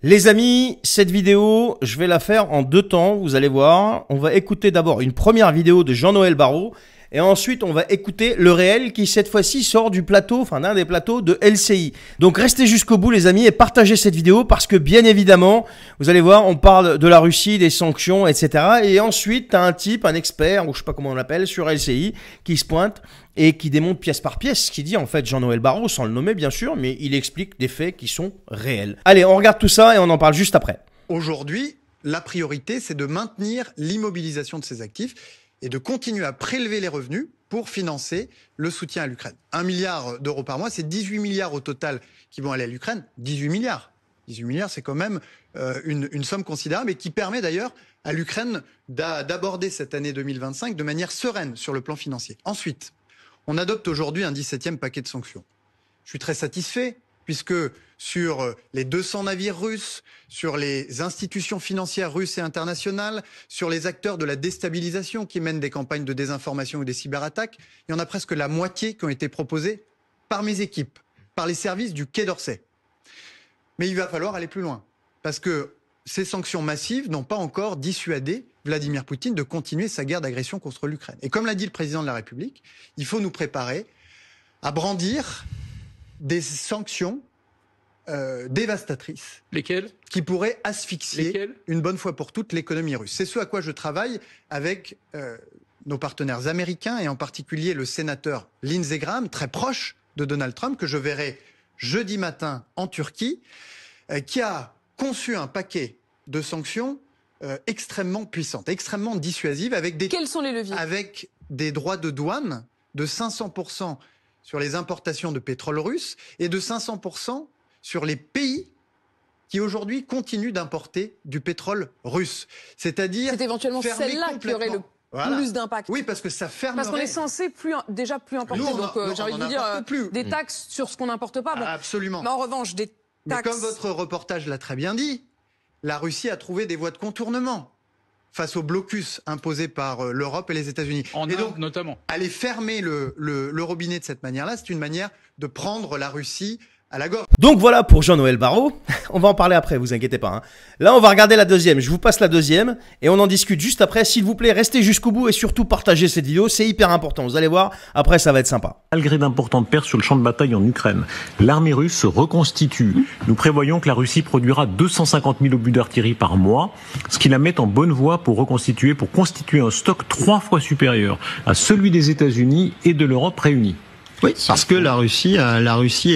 Les amis, cette vidéo, je vais la faire en deux temps, vous allez voir. On va écouter d'abord une première vidéo de Jean-Noël Barrot et ensuite on va écouter le réel qui cette fois-ci sort du plateau, enfin d'un des plateaux de LCI. Donc restez jusqu'au bout les amis et partagez cette vidéo parce que bien évidemment, vous allez voir, on parle de la Russie, des sanctions, etc. Et ensuite, tu as un type, un expert, ou je sais pas comment on l'appelle, sur LCI, qui se pointe et qui démonte pièce par pièce ce qu'il dit en fait Jean-Noël Barrot, sans le nommer bien sûr, mais il explique des faits qui sont réels. Allez, on regarde tout ça et on en parle juste après. Aujourd'hui, la priorité, c'est de maintenir l'immobilisation de ces actifs et de continuer à prélever les revenus pour financer le soutien à l'Ukraine. 1 milliard d'euros par mois, c'est 18 milliards au total qui vont aller à l'Ukraine. 18 milliards. 18 milliards, c'est quand même une somme considérable et qui permet d'ailleurs à l'Ukraine d'aborder cette année 2025 de manière sereine sur le plan financier. Ensuite, on adopte aujourd'hui un 17e paquet de sanctions. Je suis très satisfait puisque sur les 200 navires russes, sur les institutions financières russes et internationales, sur les acteurs de la déstabilisation qui mènent des campagnes de désinformation ou des cyberattaques, il y en a presque la moitié qui ont été proposées par mes équipes, par les services du Quai d'Orsay. Mais il va falloir aller plus loin parce que ces sanctions massives n'ont pas encore dissuadé Vladimir Poutine de continuer sa guerre d'agression contre l'Ukraine. Et comme l'a dit le président de la République, il faut nous préparer à brandir des sanctions dévastatrices. Lesquelles? Qui pourraient asphyxier une bonne fois pour toutes l'économie russe. C'est ce à quoi je travaille avec nos partenaires américains et en particulier le sénateur Lindsey Graham, très proche de Donald Trump, que je verrai jeudi matin en Turquie, qui a conçu un paquet de sanctions extrêmement puissantes, extrêmement dissuasives, avec des, Quels sont les leviers? Avec des droits de douane de 500% sur les importations de pétrole russe et de 500% sur les pays qui aujourd'hui continuent d'importer du pétrole russe. C'est-à-dire c'est éventuellement celle-là qui aurait le plus d'impact. Oui, parce que ça fermerait... Parce qu'on est censé déjà plus importer. Nous, donc j'ai envie de vous dire des taxes sur ce qu'on n'importe pas. Bon. Absolument. Mais en revanche, des taxes... Mais comme votre reportage l'a très bien dit, la Russie a trouvé des voies de contournement face au blocus imposé par l'Europe et les États-Unis. En Inde, notamment. Aller fermer le robinet de cette manière-là, c'est une manière de prendre la Russie à la gorge. Donc voilà pour Jean-Noël Barrot. On va en parler après, vous inquiétez pas. Hein. Là, on va regarder la deuxième. Je vous passe la deuxième et on en discute juste après. S'il vous plaît, restez jusqu'au bout et surtout partagez cette vidéo. C'est hyper important. Vous allez voir, après, ça va être sympa. Malgré d'importantes pertes sur le champ de bataille en Ukraine, l'armée russe se reconstitue. Nous prévoyons que la Russie produira 250 000 obus d'artillerie par mois, ce qui la met en bonne voie pour constituer un stock 3 fois supérieur à celui des États-Unis et de l'Europe réunis. Oui, parce que la Russie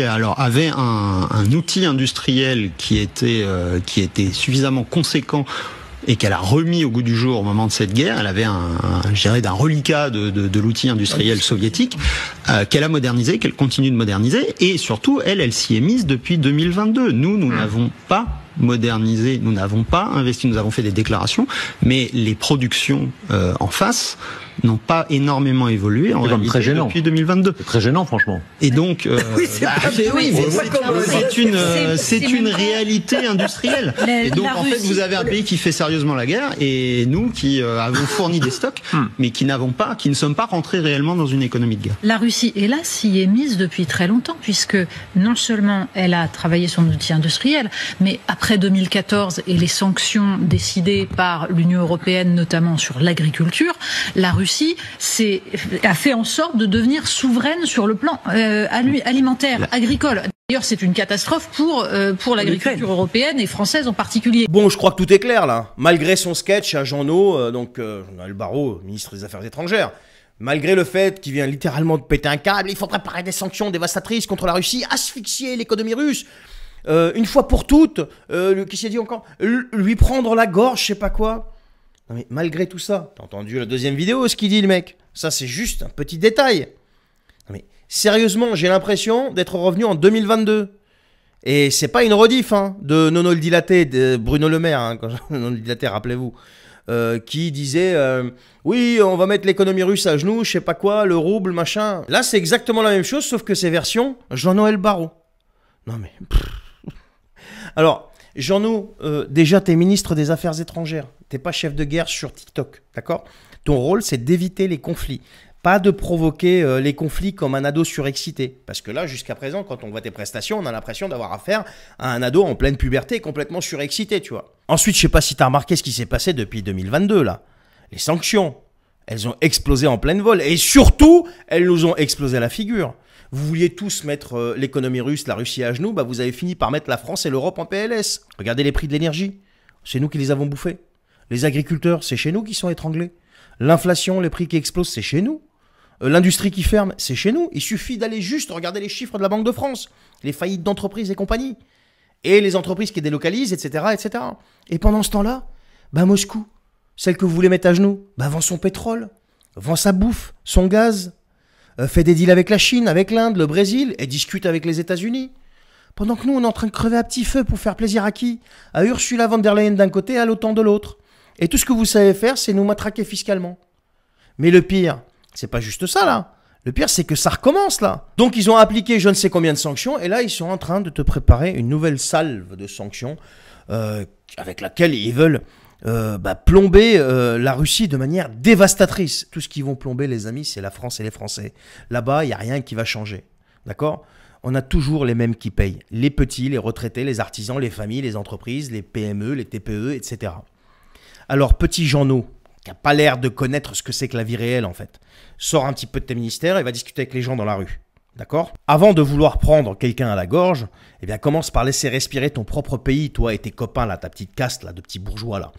alors avait un outil industriel qui était suffisamment conséquent et qu'elle a remis au goût du jour au moment de cette guerre. Elle avait d'un reliquat de l'outil industriel soviétique qu'elle a modernisé, qu'elle continue de moderniser, et surtout elle s'y est mise depuis 2022. Nous n'avons pas modernisé, nous n'avons pas investi, nous avons fait des déclarations, mais les productions en face n'ont pas énormément évolué en réalité très gênant. Depuis 2022. C'est très gênant, franchement. Et donc, c'est une réalité industrielle. Et donc, en fait, vous avez un pays qui fait sérieusement la guerre et nous qui avons fourni des stocks, mais qui ne sommes pas rentrés réellement dans une économie de guerre. La Russie, hélas, s'y est mise depuis très longtemps, puisque non seulement elle a travaillé son outil industriel, mais après 2014 et les sanctions décidées par l'Union européenne, notamment sur l'agriculture, la Russie a fait en sorte de devenir souveraine sur le plan alimentaire, agricole. D'ailleurs, c'est une catastrophe pour l'agriculture européenne et française en particulier. Bon, je crois que tout est clair là. Malgré son sketch à Jean-No, Jean-Noël Barrot, ministre des Affaires étrangères, malgré le fait qu'il vient littéralement de péter un câble, il faut préparer des sanctions dévastatrices contre la Russie, asphyxier l'économie russe. Une fois pour toutes, qui s'est dit encore, lui prendre la gorge, je sais pas quoi. Non mais malgré tout ça, t'as entendu la deuxième vidéo, ce qu'il dit le mec? Ça c'est juste un petit détail. Non mais sérieusement, j'ai l'impression d'être revenu en 2022. Et c'est pas une rediff hein, de Nono le dilaté, de Bruno Le Maire, hein, quand Nono le dilaté, rappelez-vous, qui disait oui, on va mettre l'économie russe à genoux, je sais pas quoi, le rouble, machin. Là c'est exactement la même chose, sauf que c'est version Jean-Noël Barrot. Non mais... Alors, Jean-No, déjà, t'es ministre des Affaires étrangères. T'es pas chef de guerre sur TikTok, d'accord? Ton rôle, c'est d'éviter les conflits. Pas de provoquer les conflits comme un ado surexcité. Parce que là, jusqu'à présent, quand on voit tes prestations, on a l'impression d'avoir affaire à un ado en pleine puberté complètement surexcité, tu vois. Ensuite, je sais pas si tu as remarqué ce qui s'est passé depuis 2022, là. Les sanctions, elles ont explosé en pleine vol. Et surtout, elles nous ont explosé à la figure. Vous vouliez tous mettre l'économie russe, la Russie à genoux, bah vous avez fini par mettre la France et l'Europe en PLS. Regardez les prix de l'énergie. C'est nous qui les avons bouffés. Les agriculteurs, c'est chez nous qui sont étranglés. L'inflation, les prix qui explosent, c'est chez nous. L'industrie qui ferme, c'est chez nous. Il suffit d'aller juste regarder les chiffres de la Banque de France, les faillites d'entreprises et compagnie, et les entreprises qui délocalisent, etc., etc. Et pendant ce temps-là, bah Moscou, celle que vous voulez mettre à genoux, bah vend son pétrole, vend sa bouffe, son gaz, fait des deals avec la Chine, avec l'Inde, le Brésil, et discute avec les États-Unis. Pendant que nous, on est en train de crever à petit feu pour faire plaisir à qui? À Ursula von der Leyen d'un côté, à l'OTAN de l'autre. Et tout ce que vous savez faire, c'est nous matraquer fiscalement. Mais le pire, c'est pas juste ça, là. Le pire, c'est que ça recommence, là. Donc, ils ont appliqué je ne sais combien de sanctions, et là, ils sont en train de te préparer une nouvelle salve de sanctions avec laquelle ils veulent plomber la Russie de manière dévastatrice. Tout ce qu'ils vont plomber, les amis, c'est la France et les Français. Là-bas, il n'y a rien qui va changer. D'accord? On a toujours les mêmes qui payent. Les petits, les retraités, les artisans, les familles, les entreprises, les PME, les TPE, etc. Alors, petit Jeannot, qui n'a pas l'air de connaître ce que c'est que la vie réelle, en fait, sort un petit peu de tes ministères et va discuter avec les gens dans la rue. D'accord? Avant de vouloir prendre quelqu'un à la gorge, eh bien, commence par laisser respirer ton propre pays, toi et tes copains, là, ta petite caste, là, de petits bourgeois, là.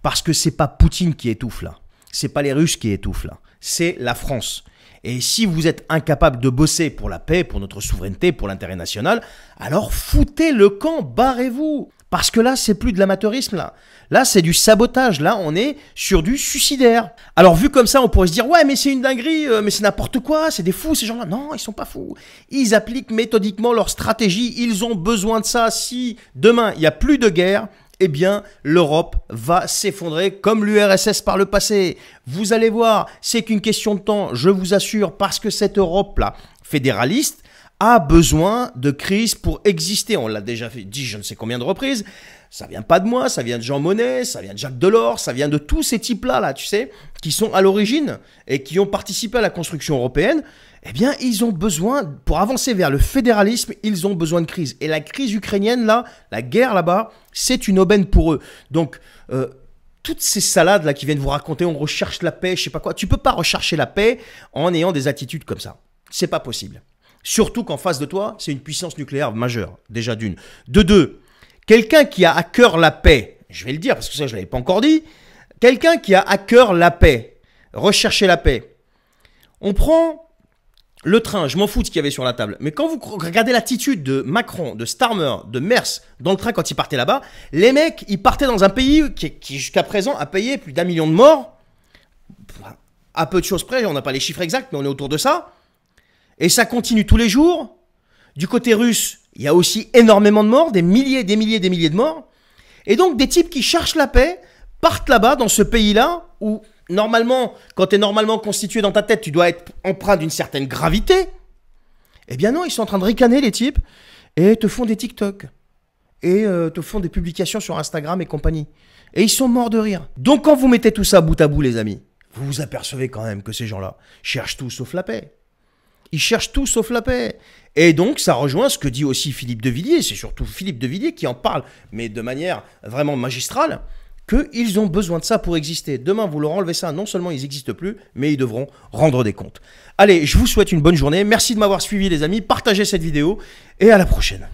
Parce que c'est pas Poutine qui étouffe, là. C'est pas les Russes qui étouffent, là. C'est la France. Et si vous êtes incapable de bosser pour la paix, pour notre souveraineté, pour l'intérêt national, alors foutez le camp, barrez-vous. Parce que là, c'est plus de l'amateurisme, là. Là, c'est du sabotage. Là, on est sur du suicidaire. Alors, vu comme ça, on pourrait se dire, ouais, mais c'est une dinguerie, mais c'est n'importe quoi, c'est des fous, ces gens-là. Non, ils sont pas fous. Ils appliquent méthodiquement leur stratégie. Ils ont besoin de ça. Si demain, il n'y a plus de guerre, eh bien, l'Europe va s'effondrer comme l'URSS par le passé. Vous allez voir, c'est qu'une question de temps, je vous assure, parce que cette Europe-là, fédéraliste, a besoin de crise pour exister. On l'a déjà dit je ne sais combien de reprises. Ça vient pas de moi, ça vient de Jean Monnet, ça vient de Jacques Delors, ça vient de tous ces types-là, là, tu sais, qui sont à l'origine et qui ont participé à la construction européenne. Eh bien, ils ont besoin, pour avancer vers le fédéralisme, ils ont besoin de crise. Et la crise ukrainienne, là, la guerre là-bas, c'est une aubaine pour eux. Donc, toutes ces salades là qui viennent vous raconter, on recherche la paix, je sais pas quoi. Tu peux pas rechercher la paix en ayant des attitudes comme ça. C'est pas possible. Surtout qu'en face de toi, c'est une puissance nucléaire majeure, déjà d'une. De deux, quelqu'un qui a à cœur la paix, je vais le dire parce que ça je ne l'avais pas encore dit, quelqu'un qui a à cœur la paix, rechercher la paix. On prend le train, je m'en fous de ce qu'il y avait sur la table, mais quand vous regardez l'attitude de Macron, de Starmer, de Merz dans le train quand ils partaient là-bas, les mecs, ils partaient dans un pays qui jusqu'à présent a payé plus d'1 million de morts, à peu de choses près, on n'a pas les chiffres exacts, mais on est autour de ça. Et ça continue tous les jours. Du côté russe, il y a aussi énormément de morts, des milliers de morts. Et donc, des types qui cherchent la paix partent là-bas, dans ce pays-là, où, normalement, quand tu es normalement constitué dans ta tête, tu dois être empreint d'une certaine gravité. Eh bien non, ils sont en train de ricaner, les types, et te font des TikTok. Et te font des publications sur Instagram et compagnie. Et ils sont morts de rire. Donc, quand vous mettez tout ça bout à bout, les amis, vous vous apercevez quand même que ces gens-là cherchent tout sauf la paix. Ils cherchent tout sauf la paix. Et donc, ça rejoint ce que dit aussi Philippe de Villiers. C'est surtout Philippe de Villiers qui en parle, mais de manière vraiment magistrale, qu'ils ont besoin de ça pour exister. Demain, vous leur enlevez ça, non seulement ils n'existent plus, mais ils devront rendre des comptes. Allez, je vous souhaite une bonne journée. Merci de m'avoir suivi, les amis. Partagez cette vidéo et à la prochaine.